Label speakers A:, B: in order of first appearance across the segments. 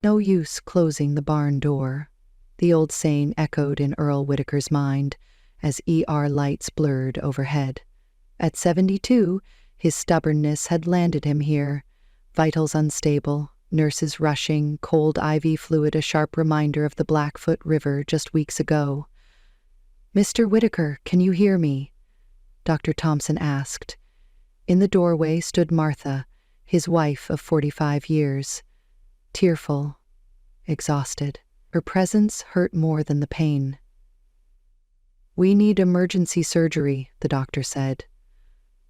A: No use closing the barn door. The old saying echoed in Earl Whitaker's mind as ER lights blurred overhead. At 72, his stubbornness had landed him here. Vitals unstable, nurses rushing, cold IV fluid a sharp reminder of the Blackfoot River just weeks ago. "Mr. Whitaker, can you hear me?" Dr. Thompson asked. In the doorway stood Martha, his wife of 45 years. Tearful, exhausted. Her presence hurt more than the pain. "We need emergency surgery," the doctor said.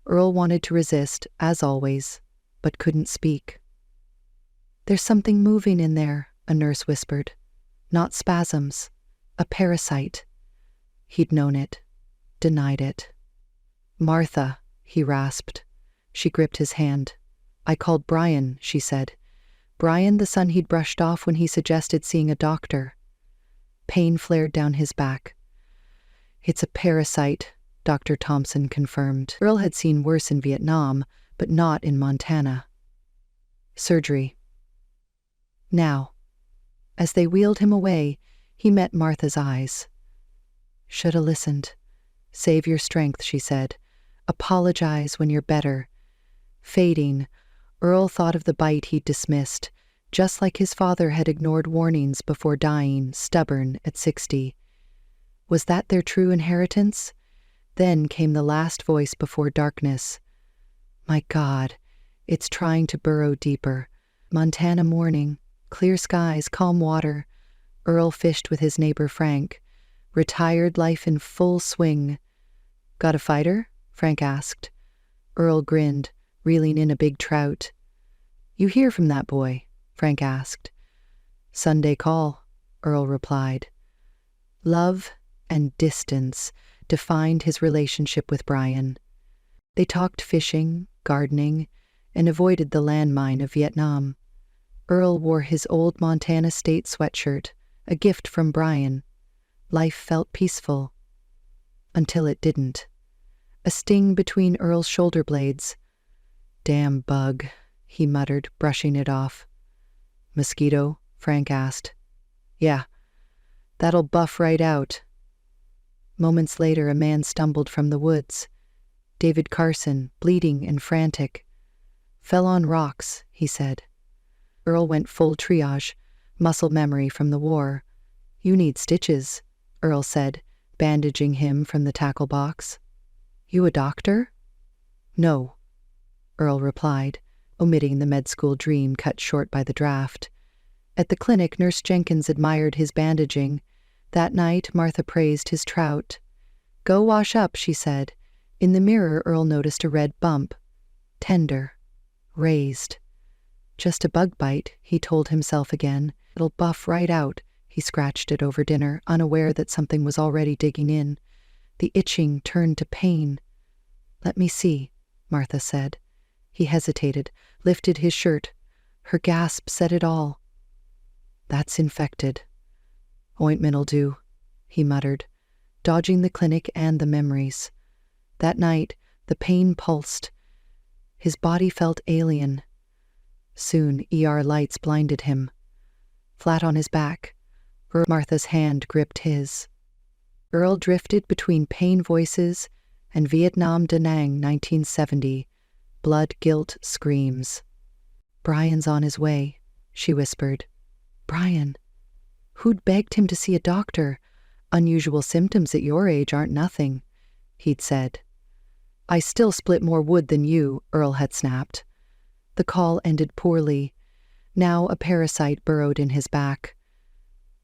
A: Earl wanted to resist, as always, but couldn't speak. "There's something moving in there," a nurse whispered. "Not spasms. A parasite." He'd known it, denied it. "Martha," he rasped. She gripped his hand. "I called Brian," she said. Brian, the son he'd brushed off when he suggested seeing a doctor. Pain flared down his back. "It's a parasite," Dr. Thompson confirmed. Earl had seen worse in Vietnam, but not in Montana. "Surgery. Now." As they wheeled him away, he met Martha's eyes. "Shoulda listened. Save your strength," she said. "Apologize when you're better." Fading, Earl thought of the bite he'd dismissed, just like his father had ignored warnings before dying, stubborn at 60. Was that their true inheritance? Then came the last voice before darkness. "My God, it's trying to burrow deeper." Montana morning, clear skies, calm water. Earl fished with his neighbor Frank. Retired life in full swing. "Got a fighter?" Frank asked. Earl grinned, reeling in a big trout. "You hear from that boy?" Frank asked. "Sunday call," Earl replied. Love and distance defined his relationship with Brian. They talked fishing, gardening, and avoided the landmine of Vietnam. Earl wore his old Montana State sweatshirt, a gift from Brian. Life felt peaceful. Until it didn't. A sting between Earl's shoulder blades. "Damn bug," he muttered, brushing it off. "Mosquito?" Frank asked. "Yeah, that'll buff right out." Moments later, a man stumbled from the woods. David Carson, bleeding and frantic. "Fell on rocks," he said. Earl went full triage, muscle memory from the war. "You need stitches," Earl said, bandaging him from the tackle box. "You a doctor?" "No," Earl replied, omitting the med school dream cut short by the draft. At the clinic, Nurse Jenkins admired his bandaging. That night, Martha praised his trout. "Go wash up," she said. In the mirror, Earl noticed a red bump. Tender. Raised. "Just a bug bite," he told himself again. "It'll buff right out." He scratched it over dinner, unaware that something was already digging in. The itching turned to pain. "Let me see," Martha said. He hesitated, lifted his shirt. Her gasp said it all. "That's infected." "Ointment'll do," he muttered, dodging the clinic and the memories. That night, the pain pulsed. His body felt alien. Soon, ER lights blinded him. Flat on his back, Martha's hand gripped his. Earl drifted between pain voices and Vietnam Da Nang 1970, blood-guilt screams. "Brian's on his way," she whispered. "Brian? Who'd begged him to see a doctor? Unusual symptoms at your age aren't nothing," he'd said. "I still split more wood than you," Earl had snapped. The call ended poorly. Now a parasite burrowed in his back.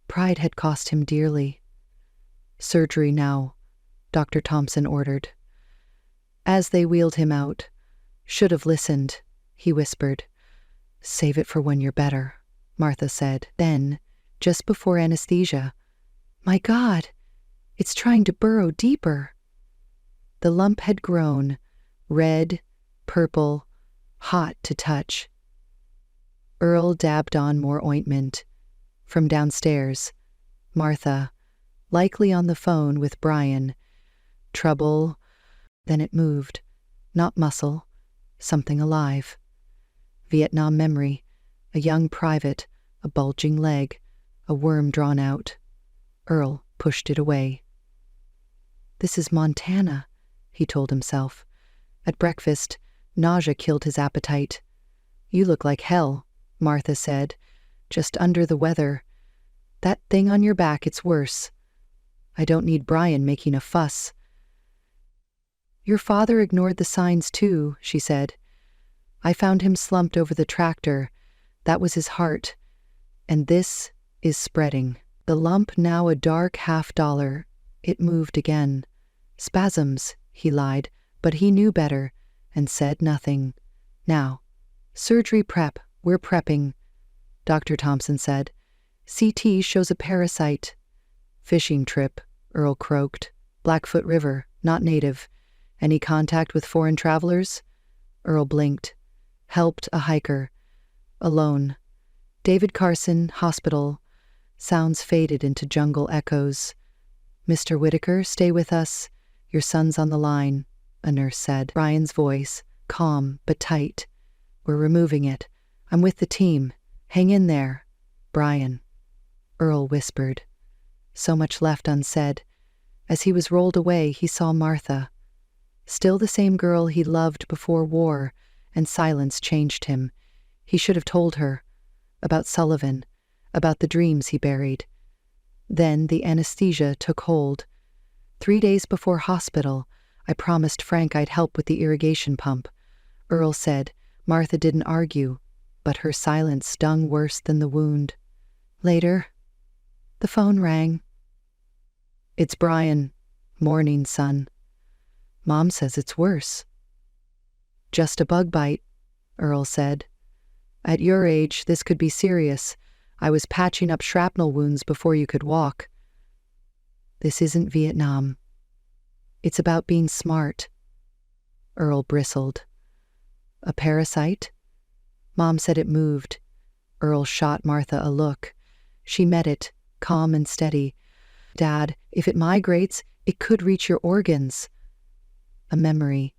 A: Pride had cost him dearly. "Surgery now," Dr. Thompson ordered. As they wheeled him out, "Should have listened," he whispered. "Save it for when you're better," Martha said. Then, just before anesthesia, "My God, it's trying to burrow deeper." The lump had grown, red, purple, hot to touch. Earl dabbed on more ointment. From downstairs, Martha, likely on the phone with Brian. "Trouble." Then it moved. Not muscle, something alive. Vietnam memory, a young private, a bulging leg, a worm drawn out. Earl pushed it away. "This is Montana," he told himself. At breakfast, nausea killed his appetite. "You look like hell," Martha said, "just under the weather. That thing on your back, it's worse. I don't need Brian making a fuss." "Your father ignored the signs too," she said. "I found him slumped over the tractor. That was his heart. And this is spreading." The lump, now a dark $50, it moved again. "Spasms," he lied, but he knew better and said nothing. "Now, surgery prep, we're prepping," Dr. Thompson said. "CT shows a parasite." "Fishing trip," Earl croaked. "Blackfoot River, not native. Any contact with foreign travelers?" Earl blinked. "Helped a hiker. Alone. David Carson, hospital." Sounds faded into jungle echoes. "Mr. Whitaker, stay with us. Your son's on the line," a nurse said. Brian's voice, calm but tight. "We're removing it. I'm with the team. Hang in there. Brian." Earl whispered. So much left unsaid. As he was rolled away, he saw Martha. Still the same girl he loved before war, and silence changed him. He should have told her. About Sullivan. About the dreams he buried. Then the anesthesia took hold. 3 days before hospital, I promised Frank I'd help with the irrigation pump. Earl said. Martha didn't argue, but her silence stung worse than the wound. Later, the phone rang. "It's Brian. Morning, son." "Mom says it's worse." "Just a bug bite," Earl said. "At your age, this could be serious. I was patching up shrapnel wounds before you could walk." "This isn't Vietnam. It's about being smart." Earl bristled. "A parasite?" "Mom said it moved." Earl shot Martha a look. She met it, calm and steady. "Dad, if it migrates, it could reach your organs." A memory.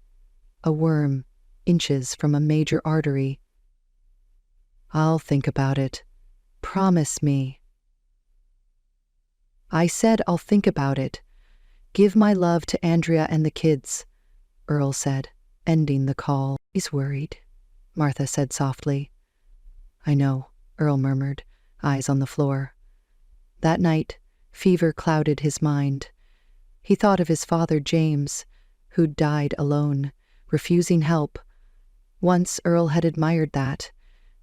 A: A worm, inches from a major artery. "I'll think about it. Promise me." "I said I'll think about it. Give my love to Andrea and the kids," Earl said, ending the call. "He's worried," Martha said softly. "I know," Earl murmured, eyes on the floor. That night, fever clouded his mind. He thought of his father, James, who'd died alone, refusing help. Once Earl had admired that.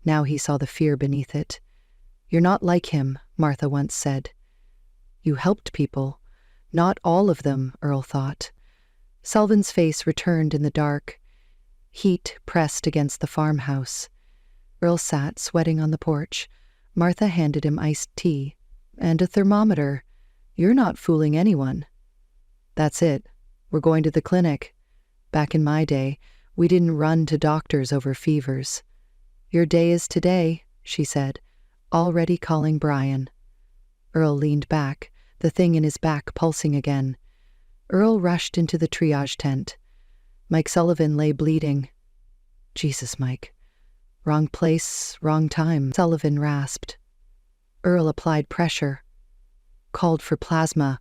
A: Now he saw the fear beneath it. "You're not like him," Martha once said. "You helped people." Not all of them, Earl thought. Sullivan's face returned in the dark. Heat pressed against the farmhouse. Earl sat, sweating on the porch. Martha handed him iced tea. "And a thermometer. You're not fooling anyone." "That's it. We're going to the clinic. Back in my day, we didn't run to doctors over fevers." "Your day is today," she said, already calling Brian. Earl leaned back, the thing in his back pulsing again. Earl rushed into the triage tent. Mike Sullivan lay bleeding. "Jesus, Mike. Wrong place, wrong time," Sullivan rasped. Earl applied pressure. "Called for plasma.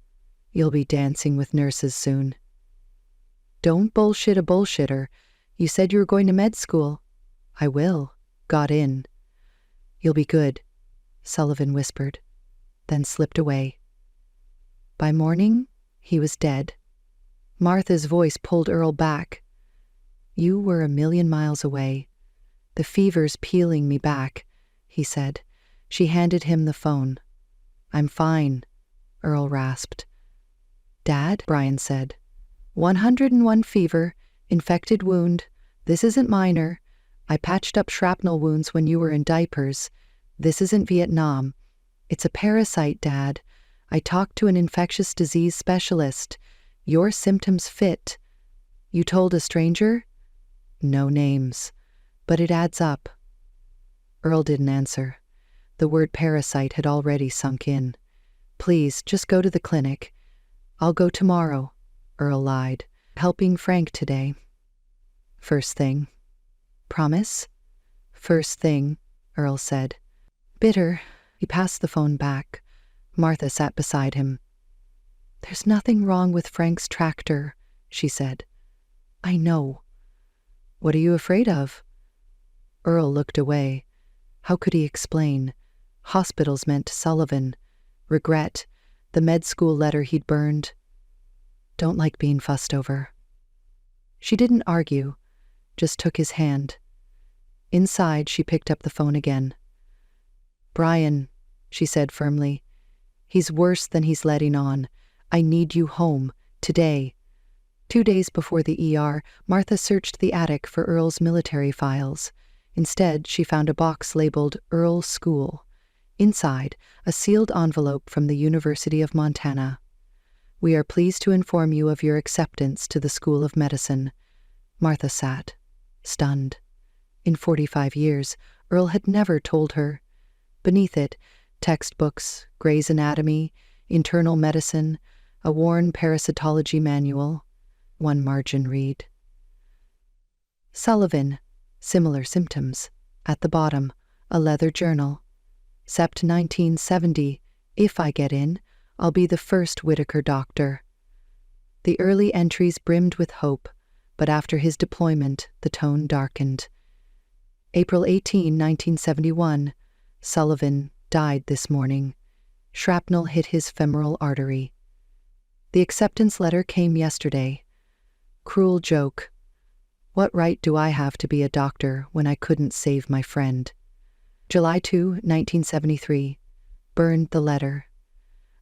A: You'll be dancing with nurses soon." "Don't bullshit a bullshitter. You said you were going to med school." "I will." Got in. "You'll be good," Sullivan whispered, then slipped away. By morning, he was dead. Martha's voice pulled Earl back. "You were a million miles away. The fever's peeling me back," he said. She handed him the phone. "I'm fine," Earl rasped. "Dad," Brian said. 101 fever, infected wound. This isn't minor. I patched up shrapnel wounds when you were in diapers. This isn't Vietnam. It's a parasite, Dad. I talked to an infectious disease specialist. Your symptoms fit." "You told a stranger?" "No names. But it adds up." Earl didn't answer. The word parasite had already sunk in. "Please, just go to the clinic." "I'll go tomorrow," Earl lied. "Helping Frank today." "First thing." "Promise?" "First thing," Earl said. Bitter, he passed the phone back. Martha sat beside him. "There's nothing wrong with Frank's tractor," she said. "I know." "What are you afraid of?" Earl looked away. How could he explain? Hospitals meant Sullivan. Regret. The med school letter he'd burned. Don't like being fussed over. She didn't argue, just took his hand. Inside, she picked up the phone again. "Brian," she said firmly, "he's worse than he's letting on. I need you home, today." 2 days before the ER, Martha searched the attic for Earl's military files. Instead, she found a box labeled Earl School. Inside, a sealed envelope from the University of Montana. "We are pleased to inform you of your acceptance to the School of Medicine." Martha sat, stunned. In 45 years, Earl had never told her. Beneath it, textbooks, Gray's Anatomy, internal medicine, a worn parasitology manual. One margin read. Sullivan, similar symptoms. At the bottom, a leather journal. Sept 1970, if I get in, I'll be the first Whitaker doctor. The early entries brimmed with hope, but after his deployment, the tone darkened. April 18, 1971, Sullivan died this morning. Shrapnel hit his femoral artery. The acceptance letter came yesterday. Cruel joke. What right do I have to be a doctor when I couldn't save my friend? July 2, 1973. Burned the letter.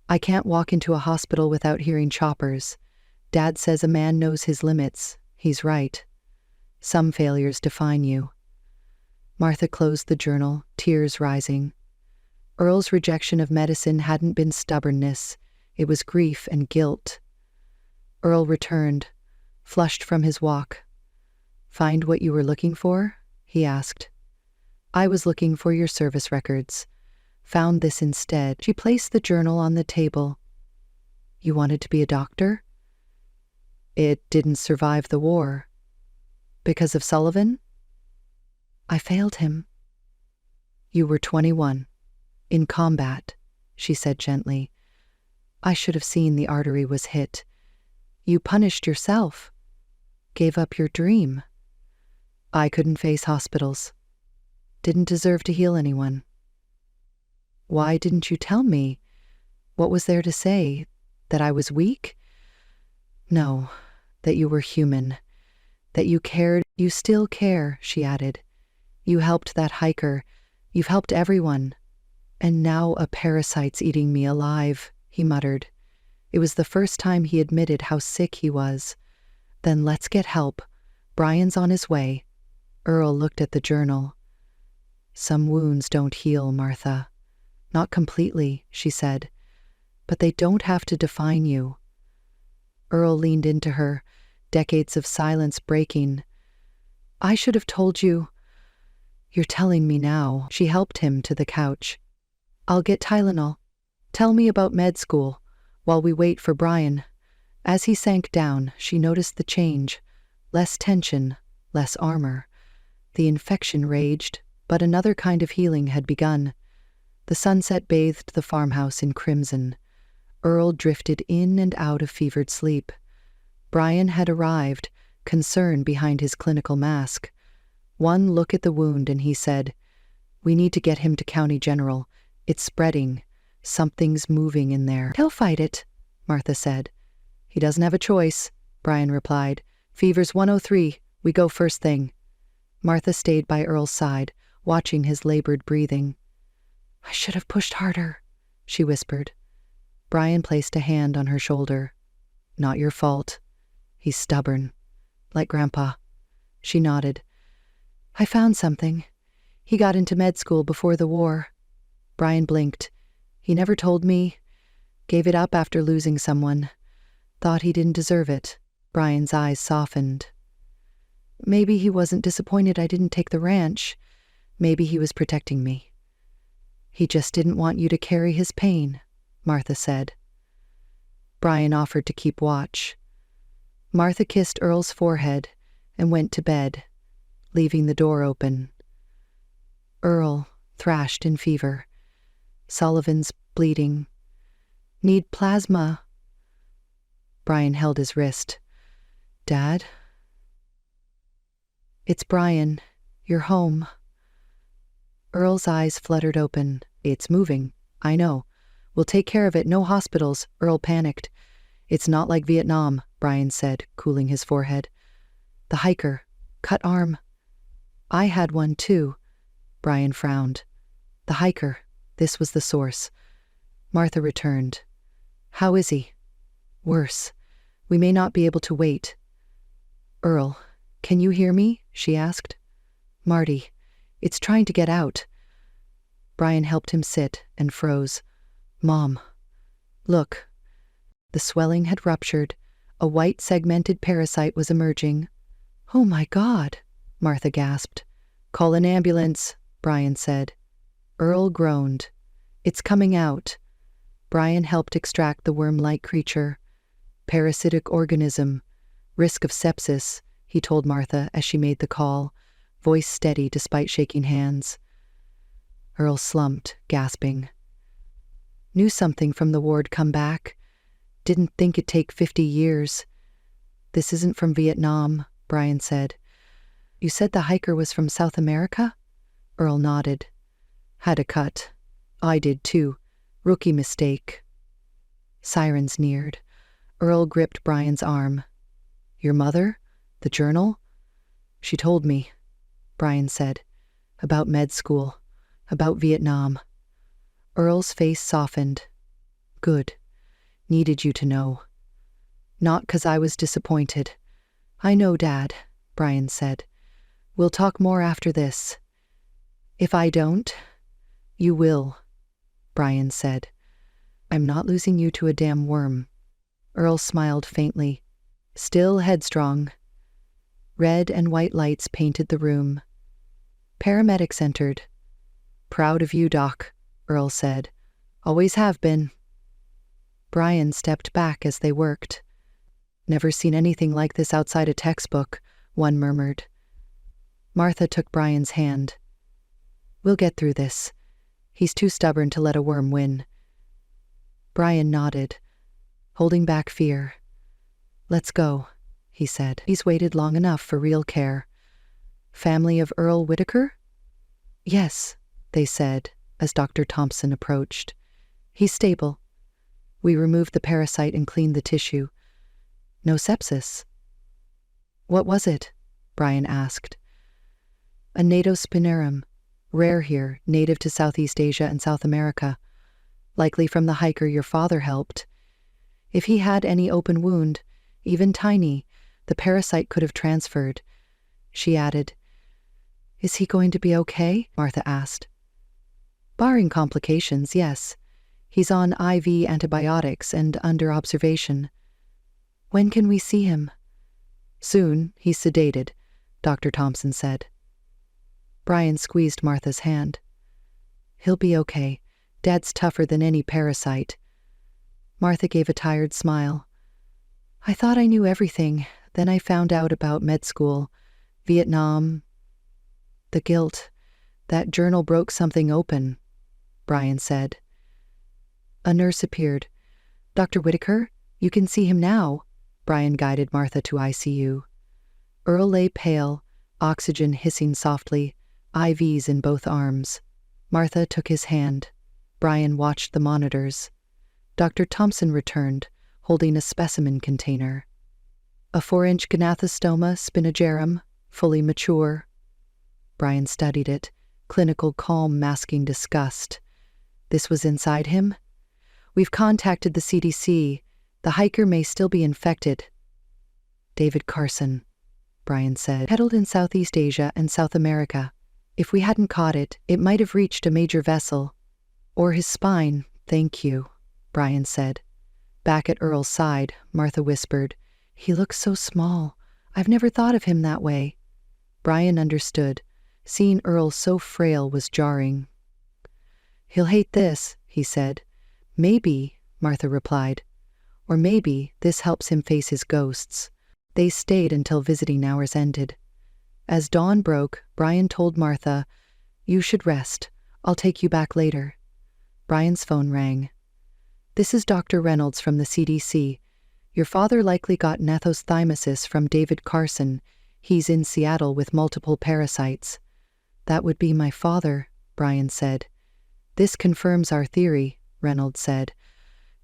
A: I can't walk into a hospital without hearing choppers. Dad says a man knows his limits. He's right. Some failures define you. Martha closed the journal, tears rising. Earl's rejection of medicine hadn't been stubbornness. It was grief and guilt. Earl returned, flushed from his walk. "Find what you were looking for?" he asked. "I was looking for your service records. Found this instead." She placed the journal on the table. "You wanted to be a doctor?" "It didn't survive the war." "Because of Sullivan?" "I failed him." "You were 21. In combat," she said gently. "I should have seen the artery was hit. You punished yourself. Gave up your dream." "I couldn't face hospitals. Didn't deserve to heal anyone." "Why didn't you tell me? What was there to say? That I was weak?" "No, that you were human. That you cared. You still care," she added. "You helped that hiker. You've helped everyone. And now a parasite's eating me alive," he muttered. It was the first time he admitted how sick he was. "Then let's get help. Brian's on his way." Earl looked at the journal. "Some wounds don't heal, Martha." "Not completely," she said. "But they don't have to define you." Earl leaned into her, decades of silence breaking. "I should have told you." "You're telling me now." She helped him to the couch. "I'll get Tylenol. Tell me about med school, while we wait for Brian." As he sank down, she noticed the change. Less tension, less armor. The infection raged, but another kind of healing had begun. The sunset bathed the farmhouse in crimson. Earl drifted in and out of fevered sleep. Brian had arrived, concern behind his clinical mask. One look at the wound and he said, "We need to get him to County General. It's spreading. Something's moving in there." "He'll fight it," Martha said. "He doesn't have a choice," Brian replied. "Fever's 103. We go first thing." Martha stayed by Earl's side, watching his labored breathing. "I should have pushed harder," she whispered. Brian placed a hand on her shoulder. "Not your fault. He's stubborn. Like Grandpa." She nodded. "I found something. He got into med school before the war." Brian blinked. "He never told me. Gave it up after losing someone. Thought he didn't deserve it." Brian's eyes softened. "Maybe he wasn't disappointed I didn't take the ranch. Maybe he was protecting me." "He just didn't want you to carry his pain," Martha said. Brian offered to keep watch. Martha kissed Earl's forehead and went to bed, leaving the door open. "Earl," thrashed in fever. Sullivan's bleeding. Need plasma. Brian held his wrist. Dad? It's Brian. You're home. Earl's eyes fluttered open. It's moving. I know. We'll take care of it. No hospitals. Earl panicked. It's not like Vietnam, Brian said, cooling his forehead. The hiker. Cut arm. I had one too. Brian frowned. The hiker. This was the source. Martha returned. How is he? Worse. We may not be able to wait. Earl, can you hear me? She asked. Marty, it's trying to get out. Brian helped him sit and froze. Mom. Look. The swelling had ruptured. A white segmented parasite was emerging. Oh my God, Martha gasped. Call an ambulance, Brian said. Earl groaned. It's coming out. Brian helped extract the worm-like creature. Parasitic organism. Risk of sepsis, he told Martha as she made the call, voice steady despite shaking hands. Earl slumped, gasping. Knew something from the ward come back. Didn't think it'd take 50 years. This isn't from Vietnam, Brian said. You said the hiker was from South America? Earl nodded. Had a cut. I did too. Rookie mistake. Sirens neared. Earl gripped Brian's arm. Your mother? The journal? She told me, Brian said. About med school. About Vietnam. Earl's face softened. Good. Needed you to know. Not 'cause I was disappointed. I know, Dad, Brian said. We'll talk more after this. If I don't, you will, Brian said. I'm not losing you to a damn worm. Earl smiled faintly. Still headstrong. Red and white lights painted the room. Paramedics entered. Proud of you, Doc, Earl said. Always have been. Brian stepped back as they worked. Never seen anything like this outside a textbook, one murmured. Martha took Brian's hand. We'll get through this. He's too stubborn to let a worm win. Brian nodded, holding back fear. Let's go, he said. He's waited long enough for real care. Family of Earl Whitaker? Yes, they said, as Dr. Thompson approached. He's stable. We removed the parasite and cleaned the tissue. No sepsis. What was it? Brian asked. A Natospinorum, rare here, native to Southeast Asia and South America. Likely from the hiker your father helped. If he had any open wound, even tiny, the parasite could have transferred. She added. Is he going to be okay? Martha asked. Barring complications, yes. He's on IV antibiotics and under observation. When can we see him? Soon. He's sedated, Dr. Thompson said. Brian squeezed Martha's hand. He'll be okay. Dad's tougher than any parasite. Martha gave a tired smile. I thought I knew everything. Then I found out about med school, Vietnam. The guilt. That journal broke something open, Brian said. A nurse appeared. Dr. Whitaker, you can see him now. Brian guided Martha to ICU. Earl lay pale, oxygen hissing softly, IVs in both arms. Martha took his hand. Brian watched the monitors. Dr. Thompson returned, holding a specimen container. A 4-inch Gnathostoma spinagerum, fully mature. Brian studied it, clinical calm masking disgust. This was inside him? We've contacted the CDC. The hiker may still be infected. David Carson, Brian said, peddled in Southeast Asia and South America. If we hadn't caught it, it might have reached a major vessel. Or his spine, thank you, Brian said. Back at Earl's side, Martha whispered, He looks so small. I've never thought of him that way. Brian understood. Seeing Earl so frail was jarring. He'll hate this, he said. Maybe, Martha replied. Or maybe this helps him face his ghosts. They stayed until visiting hours ended. As dawn broke, Brian told Martha, You should rest. I'll take you back later. Brian's phone rang. This is Dr. Reynolds from the CDC. Your father likely got nephosthymosis from David Carson. He's in Seattle with multiple parasites. That would be my father, Brian said. This confirms our theory, Reynolds said.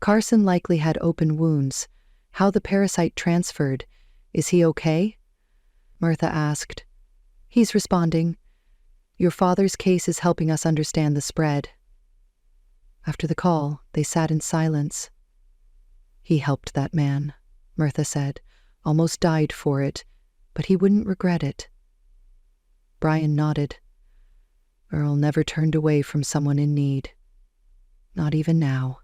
A: Carson likely had open wounds. How the parasite transferred. Is he okay? Martha asked. He's responding. Your father's case is helping us understand the spread. After the call, they sat in silence. He helped that man, Martha said. Almost died for it, but he wouldn't regret it. Brian nodded. Earl never turned away from someone in need. Not even now.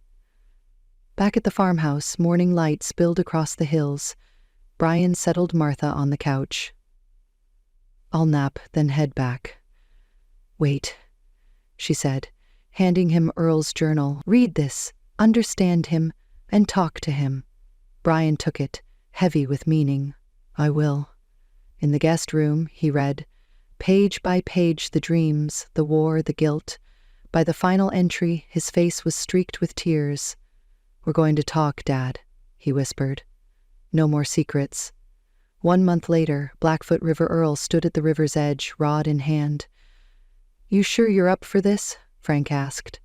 A: Back at the farmhouse, morning light spilled across the hills. Brian settled Martha on the couch. I'll nap, then head back. Wait, she said, handing him Earl's journal. Read this, understand him, and talk to him. Brian took it, heavy with meaning. I will. In the guest room, he read, page by page, the dreams, the war, the guilt. By the final entry, his face was streaked with tears. We're going to talk, Dad, he whispered. No more secrets. 1 month later, Blackfoot River Earl stood at the river's edge, rod in hand. You sure you're up for this? Frank asked.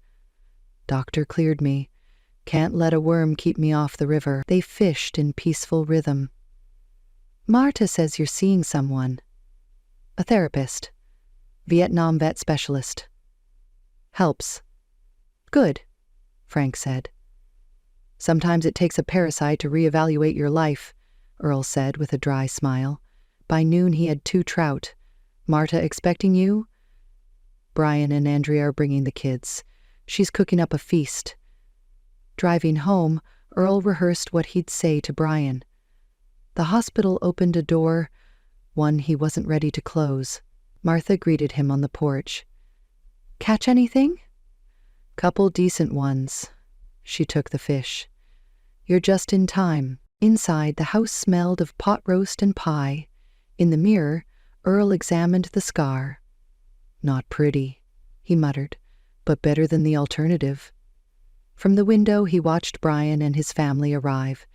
A: Doctor cleared me. Can't let a worm keep me off the river. They fished in peaceful rhythm. Marta says you're seeing someone. A therapist. Vietnam vet specialist. Helps. Good, Frank said. Sometimes it takes a parasite to reevaluate your life, Earl said with a dry smile. By noon he had 2 trout. Marta expecting you? Brian and Andrea are bringing the kids. She's cooking up a feast. Driving home, Earl rehearsed what he'd say to Brian. The hospital opened a door, one he wasn't ready to close. Martha greeted him on the porch. Catch anything? Couple decent ones. She took the fish. You're just in time. Inside, the house smelled of pot roast and pie. In the mirror, Earl examined the scar. Not pretty, he muttered, but better than the alternative. From the window, he watched Brian and his family arrive.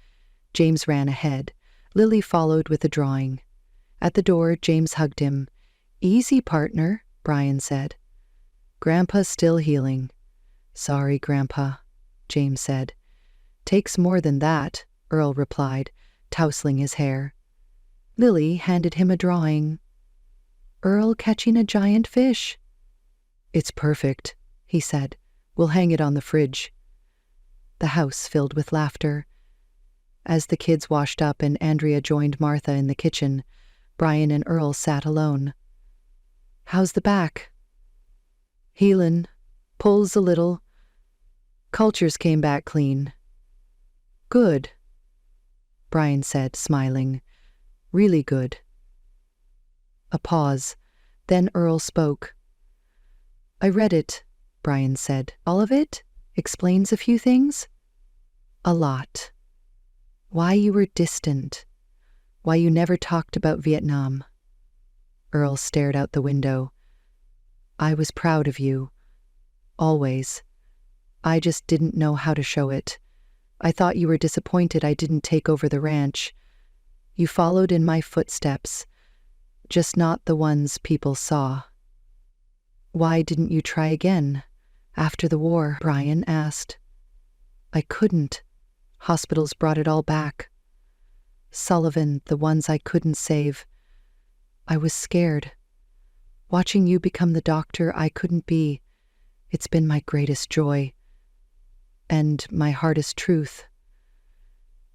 A: James ran ahead. Lily followed with a drawing. At the door, James hugged him. Easy, partner, Brian said. Grandpa's still healing. Sorry, Grandpa, James said. Takes more than that, Earl replied, tousling his hair. Lily handed him a drawing. Earl catching a giant fish. It's perfect, he said. We'll hang it on the fridge. The house filled with laughter. As the kids washed up and Andrea joined Martha in the kitchen, Brian and Earl sat alone. How's the back? Healin'. Pulls a little. Cultures came back clean. Good, Brian said, smiling. Really good. A pause. Then Earl spoke. I read it, Brian said. All of it? Explains a few things? A lot. Why you were distant. Why you never talked about Vietnam. Earl stared out the window. I was proud of you. Always. I just didn't know how to show it. I thought you were disappointed I didn't take over the ranch. You followed in my footsteps, just not the ones people saw. Why didn't you try again? After the war, Brian asked. I couldn't. Hospitals brought it all back. Sullivan, the ones I couldn't save. I was scared. Watching you become the doctor I couldn't be, it's been my greatest joy. And my hardest truth.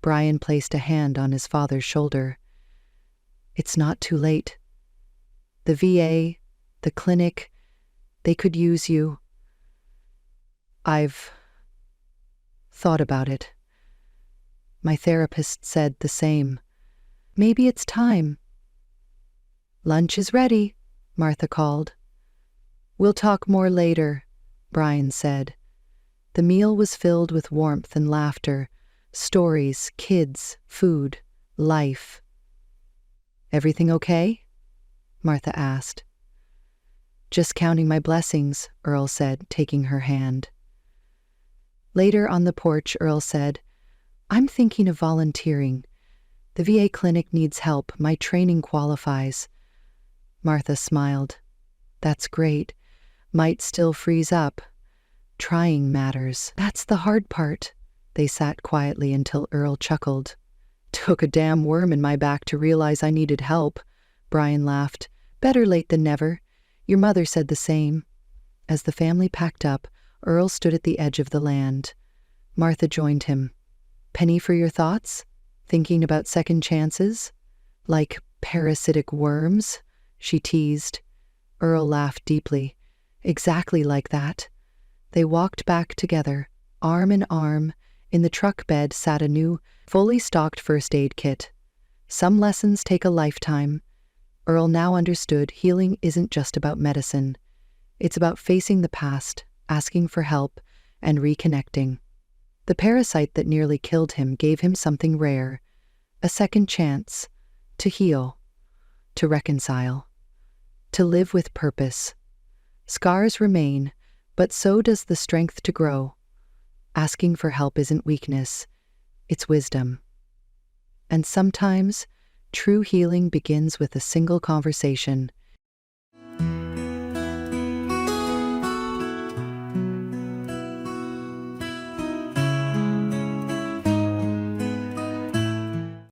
A: Brian placed a hand on his father's shoulder. It's not too late. The VA, the clinic, they could use you. I've thought about it. My therapist said the same. Maybe it's time. Lunch is ready, Martha called. We'll talk more later, Brian said. The meal was filled with warmth and laughter, stories, kids, food, life. Everything okay? Martha asked. Just counting my blessings, Earl said, taking her hand. Later on the porch, Earl said, I'm thinking of volunteering. The VA clinic needs help. My training qualifies. Martha smiled. That's great. Might still freeze up. Trying matters. That's the hard part. They sat quietly until Earl chuckled. Took a damn worm in my back to realize I needed help. Brian laughed. Better late than never. Your mother said the same. As the family packed up, Earl stood at the edge of the land. Martha joined him. Penny for your thoughts? Thinking about second chances? Like parasitic worms? She teased. Earl laughed deeply. Exactly like that. They walked back together, arm in arm. In the truck bed sat a new, fully stocked first aid kit. Some lessons take a lifetime. Earl now understood healing isn't just about medicine. It's about facing the past, asking for help, and reconnecting. The parasite that nearly killed him gave him something rare, a second chance, to heal, to reconcile, to live with purpose. Scars remain, but so does the strength to grow. Asking for help isn't weakness, it's wisdom. And sometimes, true healing begins with a single conversation,